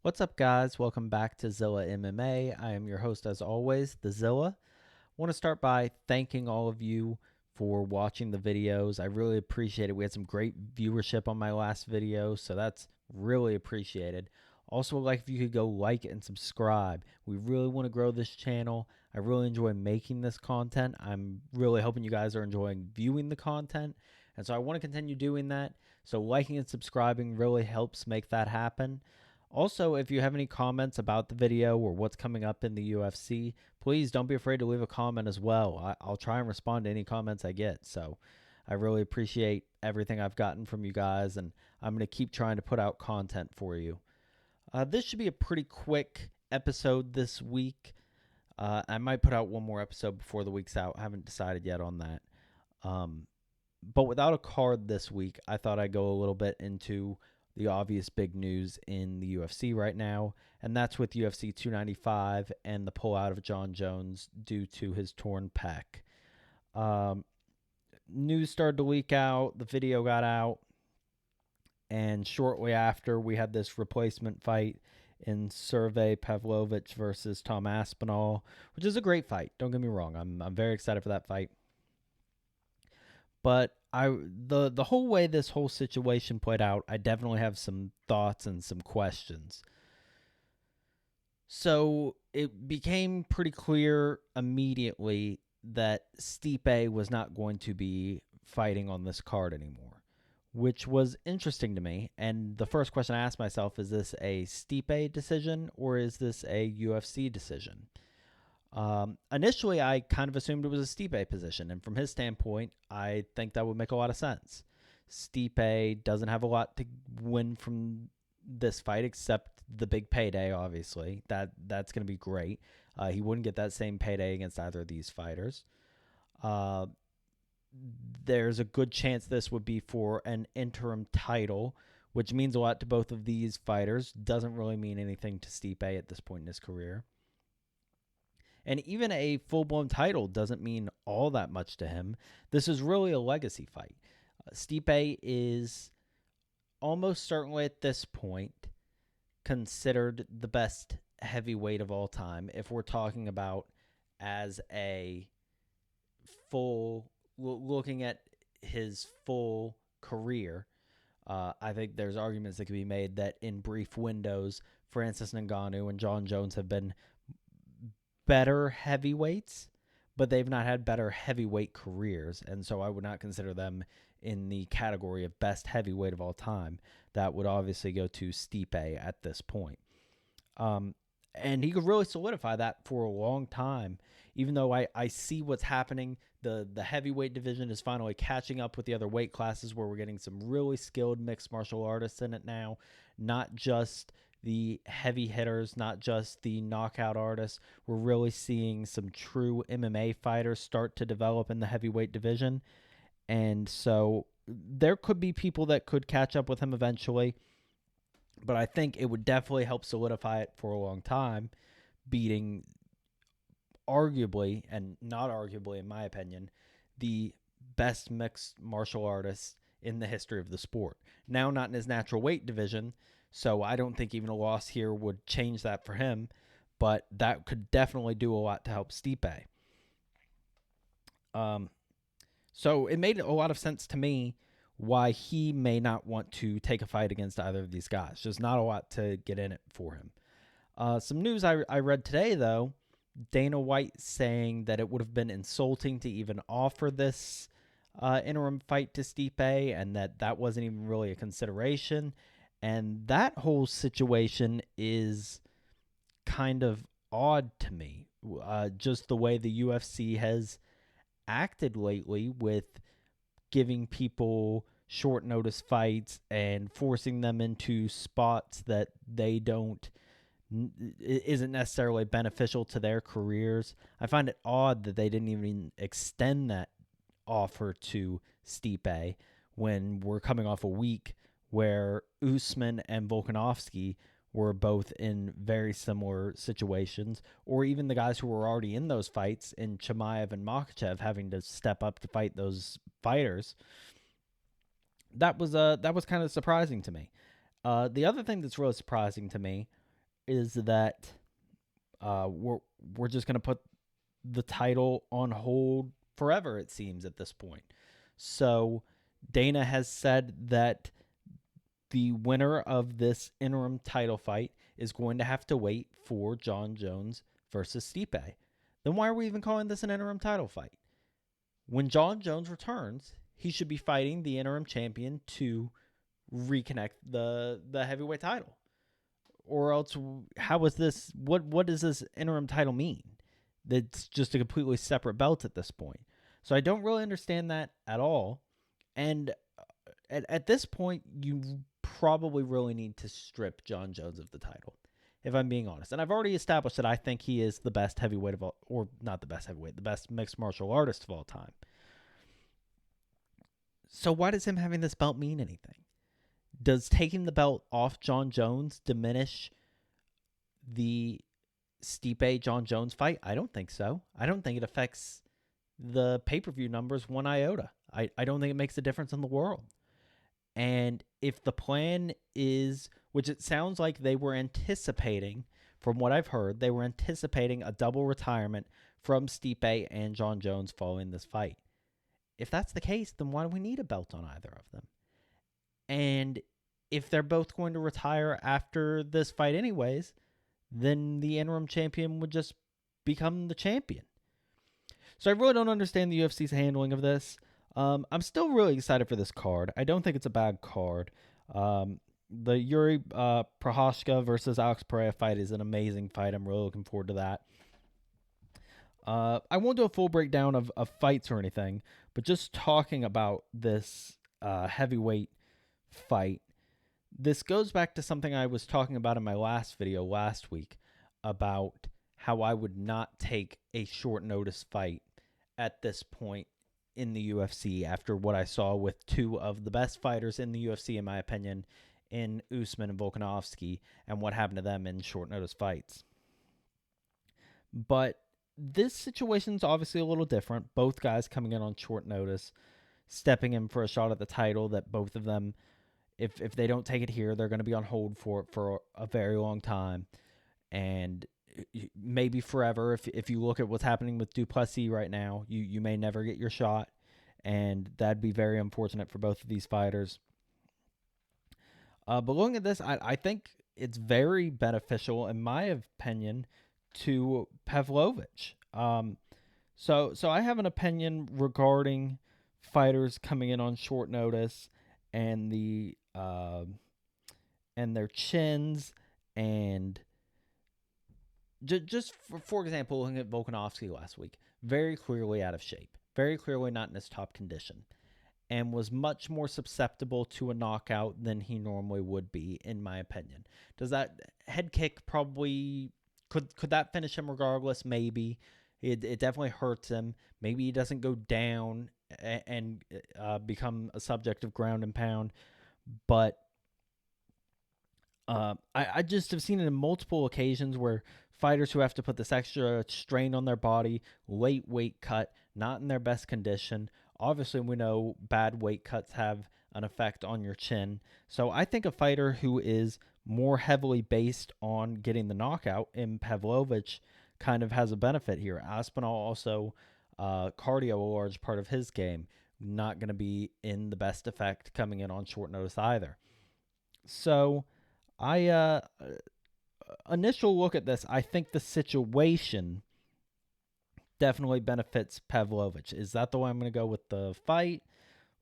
What's up, guys? Welcome back to Zilla MMA. I am your host, as always, the Zilla. I want to start by thanking all of you for watching the videos. I really appreciate it. We had some great viewership on my last video, so that's really appreciated. Also, like if you could go like and subscribe. We really want to grow this channel. I really enjoy making this content. I'm really hoping you guys are enjoying viewing the content, and so I want to continue doing that. So liking and subscribing really helps make that happen. Also, if you have any comments about the video or what's coming up in the UFC, please don't be afraid to leave a comment as well. I'll try and respond to any comments I get. So I really appreciate everything I've gotten from you guys, and I'm going to keep trying to put out content for you. This should be a pretty quick episode this week. I might put out one more episode before the week's out. I haven't decided yet on that. But without a card this week, I thought I'd go a little bit into the obvious big news in the UFC right now, and that's with UFC 295 and the pullout of Jon Jones due to his torn pec. Um, News started to leak out, the video got out, and shortly after, we had this replacement fight in Sergey Pavlovich versus Tom Aspinall, which is a great fight. Don't get me wrong, I'm very excited for that fight. But the whole way this whole situation played out, I definitely have some thoughts and some questions. So it became pretty clear immediately that Stipe was not going to be fighting on this card anymore, which was interesting to me. And the first question I asked myself is this a Stipe decision or is this a UFC decision? Initially, I kind of assumed it was a Stipe position, and from his standpoint, I think that would make a lot of sense. Stipe doesn't have a lot to win from this fight except the big payday, obviously. That's going to be great. He wouldn't get that same payday against either of these fighters. Uh, there's a good chance this would be for an interim title, which means a lot to both of these fighters. Doesn't really mean anything to Stipe at this point in his career. And even a full blown title doesn't mean all that much to him. This is really a legacy fight. Stipe is almost certainly at this point considered the best heavyweight of all time if we're talking about as a full, looking at his full career. I think there's arguments that could be made that in brief windows, Francis Ngannou and Jon Jones have been better heavyweights, but they've not had better heavyweight careers, and so I would not consider them in the category of best heavyweight of all time. That would obviously go to Stipe at this point. And he could really solidify that for a long time, even though I see what's happening. The heavyweight division is finally catching up with the other weight classes where we're getting some really skilled mixed martial artists in it now, not just the heavy hitters, not just the knockout artists. We're really seeing some true MMA fighters start to develop in the heavyweight division. And so there could be people that could catch up with him eventually. But I think it would definitely help solidify it for a long time, beating arguably, and not arguably in my opinion, the best mixed martial artist in the history of the sport. Now not in his natural weight division, so I don't think even a loss here would change that for him, but that could definitely do a lot to help Stipe. So it made a lot of sense to me why he may not want to take a fight against either of these guys. Just not a lot to get in it for him. Some news I read today, though, Dana White saying that it would have been insulting to even offer this interim fight to Stipe and that wasn't even really a consideration. And that whole situation is kind of odd to me. Just the way the UFC has acted lately with giving people short notice fights and forcing them into spots that they don't isn't necessarily beneficial to their careers. I find it odd that they didn't even extend that offer to Stipe when we're coming off a week where Usman and Volkanovski were both in very similar situations, or even the guys who were already in those fights in Chimaev and Makhachev having to step up to fight those fighters. That was kind of surprising to me. The other thing that's really surprising to me is that we're just going to put the title on hold forever, it seems, at this point. So Dana has said that the winner of this interim title fight is going to have to wait for Jon Jones versus Stipe. Then why are we even calling this an interim title fight? When Jon Jones returns, he should be fighting the interim champion to reconnect the heavyweight title. Or else, how is this? What does this interim title mean? That's just a completely separate belt at this point. So I don't really understand that at all. And at this point, you probably really need to strip Jon Jones of the title, if I'm being honest. And I've already established that I think he is the best heavyweight of all, or not the best heavyweight, the best mixed martial artist of all time. So why does him having this belt mean anything? Does taking the belt off Jon Jones diminish the Stipe Jon Jones fight? I don't think so. I don't think it affects the pay-per-view numbers one iota. I don't think it makes a difference in the world. And if the plan is, which it sounds like they were anticipating, from what I've heard, they were anticipating a double retirement from Stipe and Jon Jones following this fight. If that's the case, then why do we need a belt on either of them? And if they're both going to retire after this fight anyways, then the interim champion would just become the champion. So I really don't understand the UFC's handling of this. I'm still really excited for this card. I don't think it's a bad card. The Yuri Prochazka versus Alex Pereira fight is an amazing fight. I'm really looking forward to that. I won't do a full breakdown of fights or anything, but just talking about this heavyweight fight, this goes back to something I was talking about in my last video last week about how I would not take a short notice fight at this point in the UFC after what I saw with two of the best fighters in the UFC, in my opinion, in Usman and Volkanovski, and what happened to them in short notice fights. But this situation is obviously a little different. Both guys coming in on short notice, stepping in for a shot at the title that both of them, if they don't take it here, they're going to be on hold for a very long time. And maybe forever. If you look at what's happening with Duplessis right now, you may never get your shot, and that'd be very unfortunate for both of these fighters. But looking at this, I think it's very beneficial, in my opinion, to Pavlovich. So I have an opinion regarding fighters coming in on short notice and and their chins and just for example, looking at Volkanovski last week, very clearly out of shape, very clearly not in his top condition, and was much more susceptible to a knockout than he normally would be, in my opinion. Does that head kick probably, could that finish him regardless? Maybe. It definitely hurts him. Maybe he doesn't go down and become a subject of ground and pound, but I just have seen it in multiple occasions where fighters who have to put this extra strain on their body, late weight cut, not in their best condition. Obviously, we know bad weight cuts have an effect on your chin. So I think a fighter who is more heavily based on getting the knockout in Pavlovich kind of has a benefit here. Aspinall also, cardio a large part of his game, not going to be in the best effect coming in on short notice either. So initial look at this, I think the situation definitely benefits Pavlovich. Is that the way I'm going to go with the fight?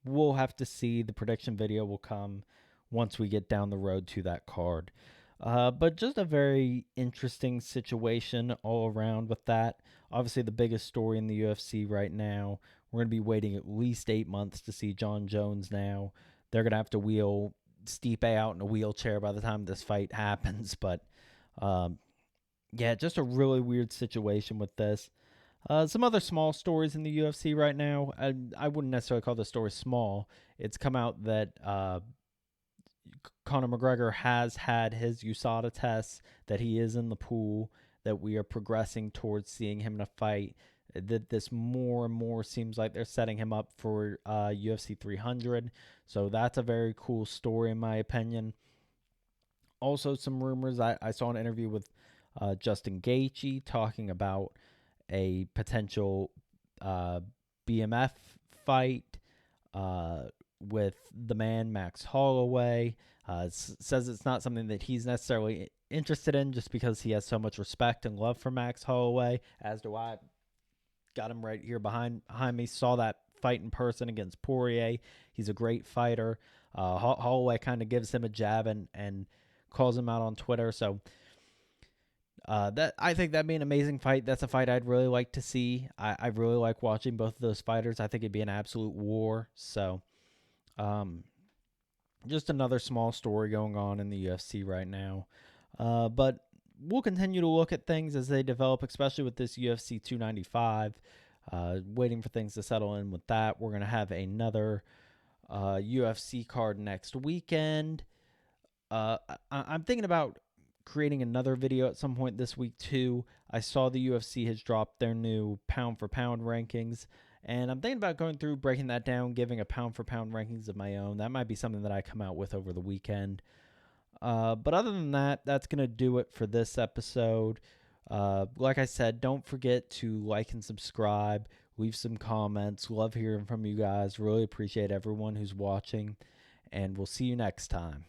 We'll have to see. The prediction video will come once we get down the road to that card. But just a very interesting situation all around with that. Obviously, the biggest story in the UFC right now. We're going to be waiting at least 8 months to see Jon Jones now. They're going to have to wheel Stipe out in a wheelchair by the time this fight happens. But, yeah, just a really weird situation with this. Some other small stories in the UFC right now. I wouldn't necessarily call the story small. It's come out that Conor McGregor has had his USADA tests, that he is in the pool, that we are progressing towards seeing him in a fight, that this more and more seems like they're setting him up for UFC 300. So that's a very cool story in my opinion. Also, some rumors. I saw an interview with Justin Gaethje talking about a potential uh, BMF fight with the man Max Holloway. Says it's not something that he's necessarily interested in just because he has so much respect and love for Max Holloway, as do I. Got him right here behind me. Saw that fight in person against Poirier. He's a great fighter. Holloway kind of gives him a jab and calls him out on Twitter. So that I think that'd be an amazing fight. That's a fight I'd really like to see. I really like watching both of those fighters. I think it'd be an absolute war. So, just another small story going on in the UFC right now. But we'll continue to look at things as they develop, especially with this UFC 295. Waiting for things to settle in with that. We're going to have another UFC card next weekend. I'm thinking about creating another video at some point this week too. I saw the UFC has dropped their new pound for pound rankings, and I'm thinking about going through, breaking that down, giving a pound for pound rankings of my own. That might be something that I come out with over the weekend. But other than that, that's going to do it for this episode. Like I said, don't forget to like and subscribe, leave some comments. Love hearing from you guys. Really appreciate everyone who's watching, and we'll see you next time.